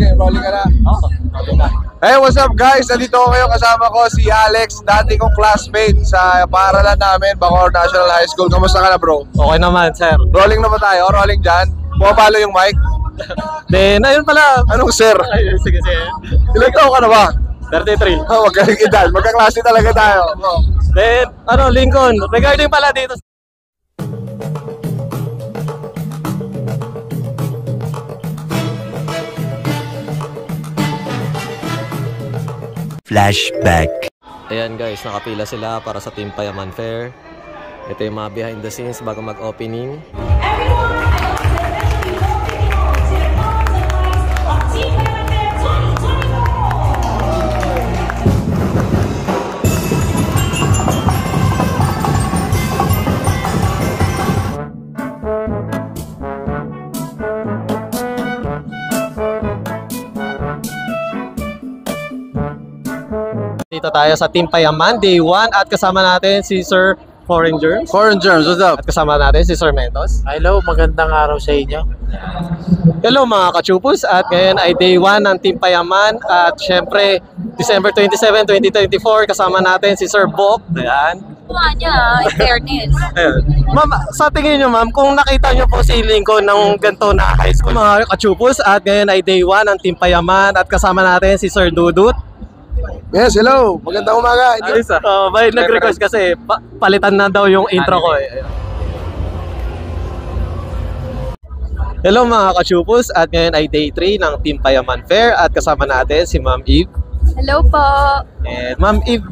Okay, rolling ka na. Hey, what's up guys? Nandito ko ngayon, kasama ko si Alex, dati kong classmate sa paaralan namin, Bacoor National High School. Kamusta ka na, bro? Okay naman, sir. Rolling na ba tayo? Rolling dyan? Pumapalo yung mic? Then, ayun pala. Anong sir? Ay, sige. Ilang taon ka na ba? 33. Oh, magkakagidal. Magkaklase talaga tayo. Then, Lincoln, regarding pala dito. Flashback. Ayan guys, nakapila sila para sa Team Payaman Fair. Ito yung mga behind the scenes bago mag-opening. Dito tayo sa Team Payaman, Day 1 at kasama natin si Sir Foreign Germs. Foreign Germs, what's up? At kasama natin si Sir Mentos. Hello, magandang araw sa inyo. Hello mga kachupus, at ngayon ay Day 1 ng Team Payaman at syempre December 27, 2024 kasama natin si Sir Bok. Ayan. In fairness. Ayan. Ma'am, sa tingin nyo ma'am, kung nakita nyo po si Lincoln ng ganito na high school mga kachupus, at ngayon ay Day 1 ng Team Payaman at kasama natin si Sir Dudut. Yes, hello. Magandang umaga. Ayos may nag-request kasi palitan na daw yung intro ko eh. Hello mga kachupus, at ngayon ay Day 3 ng Team Payaman Fair at kasama natin si Ma'am Eve. Hello po. And Ma'am Eve.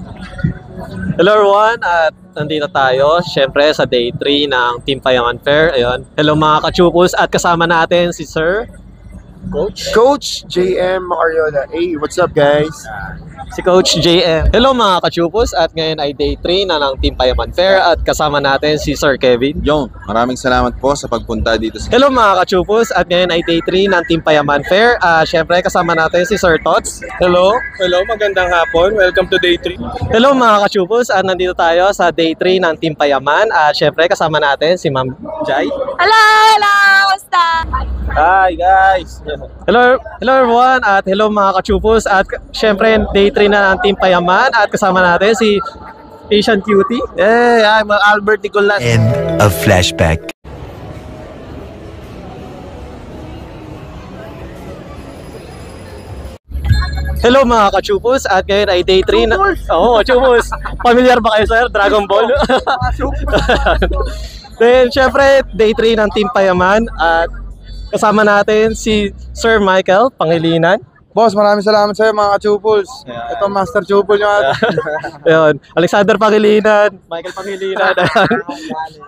Hello everyone, at nandito tayo syempre sa Day 3 ng Team Payaman Fair. Ayun. Hello mga kachupus, at kasama natin si Sir Coach JM Macariola. Hey, what's up guys? si Coach JM. Hello mga kachupus, at ngayon ay Day 3 na ng Team Payaman Fair at kasama natin si Sir Kevin. Yon, maraming salamat po sa pagpunta dito sa... Hello mga kachupus, at ngayon ay Day 3 ng Team Payaman Fair. Syempre kasama natin si Sir Tots. Hello, magandang hapon. Welcome to Day 3. Hello mga kachupus, at nandito tayo sa Day 3 ng Team Payaman. Syempre kasama natin si Ma'am Jai. Hello! Kamusta? Hi guys! Hello everyone, at hello mga kachupus, at syempre Day 3 na ng Team Payaman at kasama natin si Asian Cutie. Hey, I'm Albert Nicolas. End of flashback. Hello mga kachupus, at ngayon ay Day 3 na... Oo, chupus! Familiar ba kayo sir? Dragon Ball? Then syempre Day 3 ng Team Payaman at kasama natin si Sir Michael Pangilinan. Boss, maraming salamat sa iyo mga kachupuls. Ito Master Chupul yung ato. Ayun, Alexander Pangilinan, Michael Pangilinan.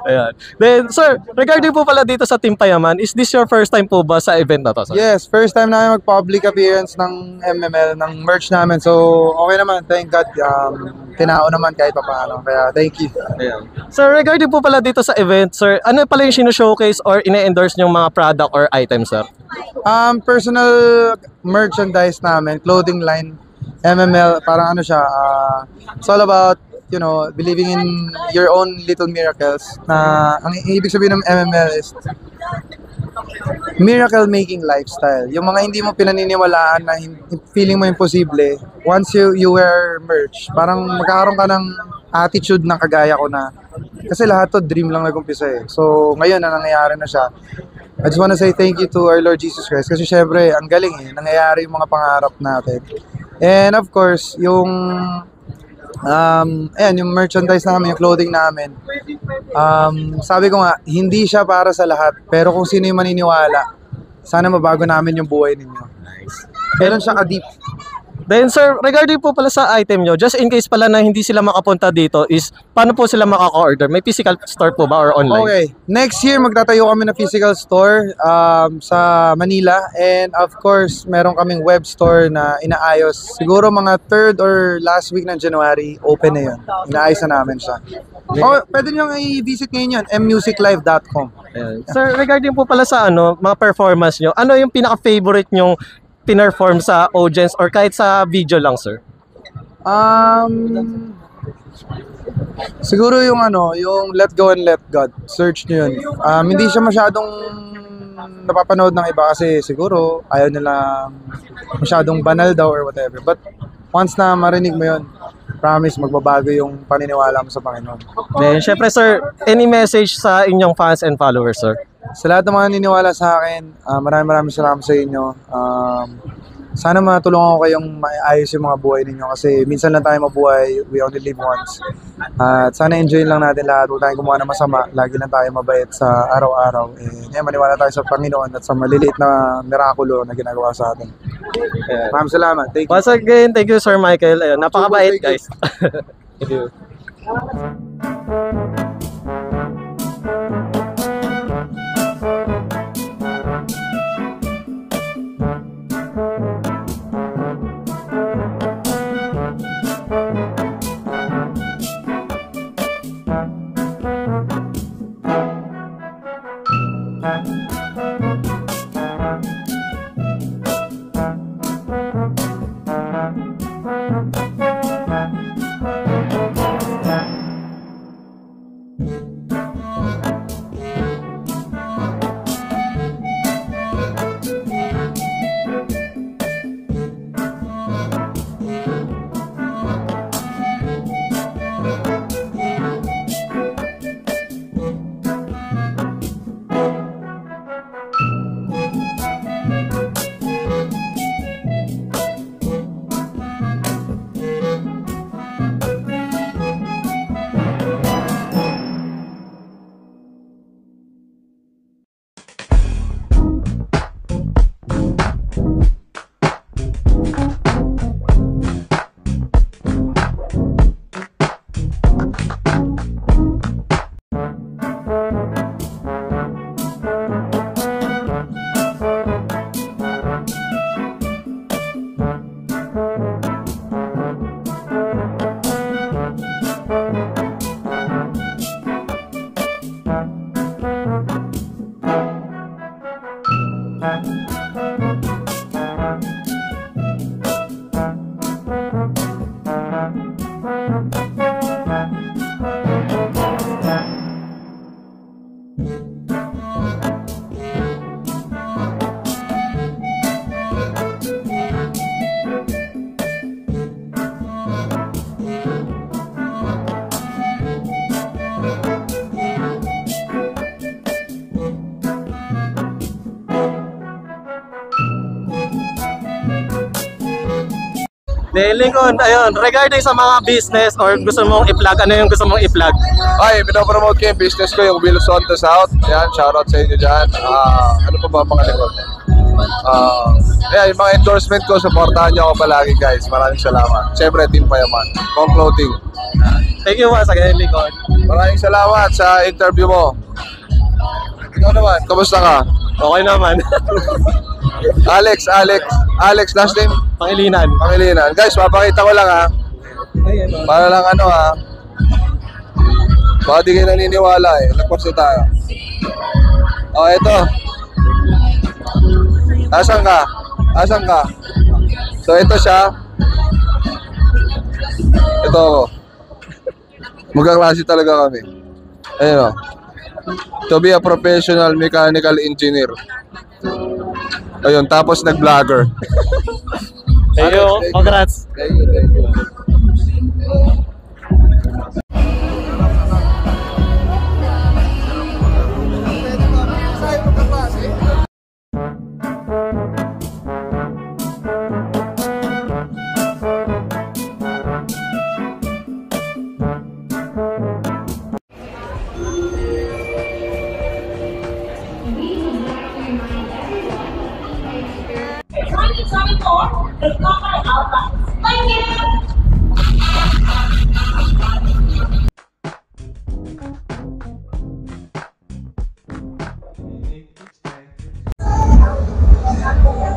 Ayan. Then sir, regarding po pala dito sa Team Payaman, is this your first time po ba sa event na to? Sir? Yes, first time namin mag-public appearance ng MML, ng merch namin. So, okay naman, thank God. Tinao naman kahit pa paano. Kaya, thank you. Ayan. Sir, regarding po pala dito sa event, sir, ano pala yung sino-showcase or ine-endorse nyong mga product or items, sir? Personal merchandise namin, clothing line, MML, parang ano siya, it's all about, you know, believing in your own little miracles. Na ang ibig sabihin ng MML is miracle making lifestyle. Yung mga hindi mo pinaniniwalaan na feeling mo imposible, once you wear merch, parang magkakaroon ka ng attitude na kagaya ko na, kasi lahat to dream lang nag-umpisa eh. So ngayon na nangyayari na siya. I just want to say thank you to our Lord Jesus Christ kasi syempre ang galing eh, nangyayari yung mga pangarap natin. And of course, yung yung merchandise namin, yung clothing namin. Sabi ko nga, hindi siya para sa lahat, pero kung sino yung maniniwala, sana mabago namin yung buhay ninyo. Nice. Meron siya ka-deep. Then sir, regarding po pala sa item nyo, just in case pala na hindi sila makapunta dito, is paano po sila makaka-order? May physical store po ba or online? Okay. Next year, magtatayo kami ng physical store sa Manila. And of course, meron kaming web store na inaayos. Siguro mga 3rd or last week ng January, open na yun. Inaayos na namin siya. Oh, pwede nyo i-visit ngayon yun, mmusiclive.com. Sir, regarding po pala sa mga performance nyo, ano yung pinaka-favorite nyong pinerform sa audience or kahit sa video lang, sir? Siguro yung yung Let Go and Let God. Search nyo yun. Hindi siya masyadong napapanood ng iba kasi siguro ayaw nila masyadong banal daw or whatever. But once na marinig mo yun, promise magbabago yung paniniwala mo sa Panginoon. Then, syempre sir, any message sa inyong fans and followers, sir? Sa lahat ng mga naniniwala sa akin, maraming salamat sa inyo. Sana matulungan ko kayong maayos yung mga buhay ninyo kasi minsan lang tayo mabuhay, we only live once. At sana enjoy lang natin lahat, huwag tayong gumawa ng masama, lagi lang tayo mabait sa araw-araw. Maniwala tayo sa Panginoon at sa maliliit na mirakulo na ginagawa sa atin. Maraming salamat. Thank you. Once again, thank you Sir Michael. Ayun, napakabait guys. Thank you. Lincoln, ayun, regarding sa mga business or gusto mong i-plug, ano yung gusto mong i-plug? Ay, pinopromote ko yung business ko, yung Wilson to South. Yan, shoutout sa inyo dyan. Ano pa ba mga likod? Yung mga endorsement ko, supportahan nyo ako palagi guys. Maraming salamat. Siyempre, Team Payaman. Kong Clothing. Thank you once again, Lincoln. Maraming salamat sa interview mo. Ikaw naman, kamusta ka? Okay naman. Alex, last name? Pangilinan. Guys, papakita ko lang ha. Para lang ano ha. Baka di kayo naniniwala eh. Nag-post na tayo. Ito. Asan ka? So ito siya. Ito ako. Magkaklase talaga kami. Ayun o. To be a professional mechanical engineer. Ayun, tapos nag-vlogger. Thank you. Congrats. Thank you.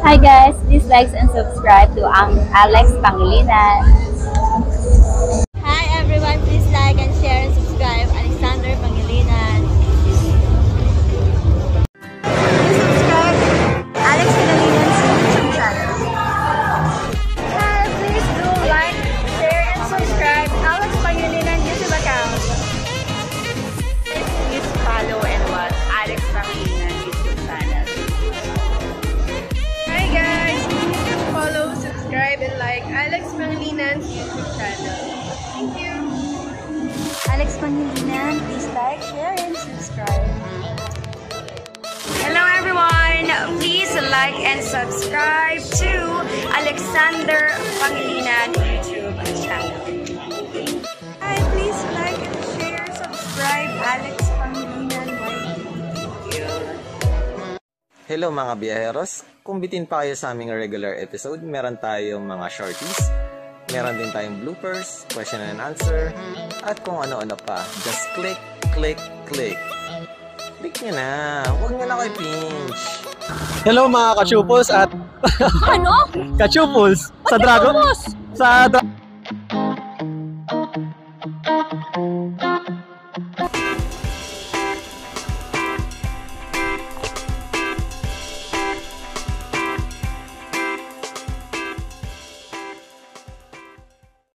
Hi guys, please like and subscribe to Alex Pangilinan. Hi everyone, please like and share and subscribe Alexander Pangilinan. Please subscribe Alex Pangilinan's YouTube channel. Hi, please do like, share and subscribe Alex Pangilinan YouTube account. Please follow and watch Alex Pangilinan YouTube channel. like Alex Pangalinan's YouTube channel. Thank you! Alex Pangilinan, please like, share, and subscribe. Hello everyone! Please like and subscribe to Alexander Pangilinan YouTube channel. Hi, please like and share, subscribe Alex Pangilinan YT. Hello mga biyaheros, kung bitin pa kayo sa aming regular episode, meron tayong mga shorties, meron din tayong bloopers, question and answer, at kung ano-ano pa. Just click, click, click. Click nyo na, huwag nyo na kayo pinch. Hello mga kachupos at... Ano? Kachupos! Sa Dragon... Sa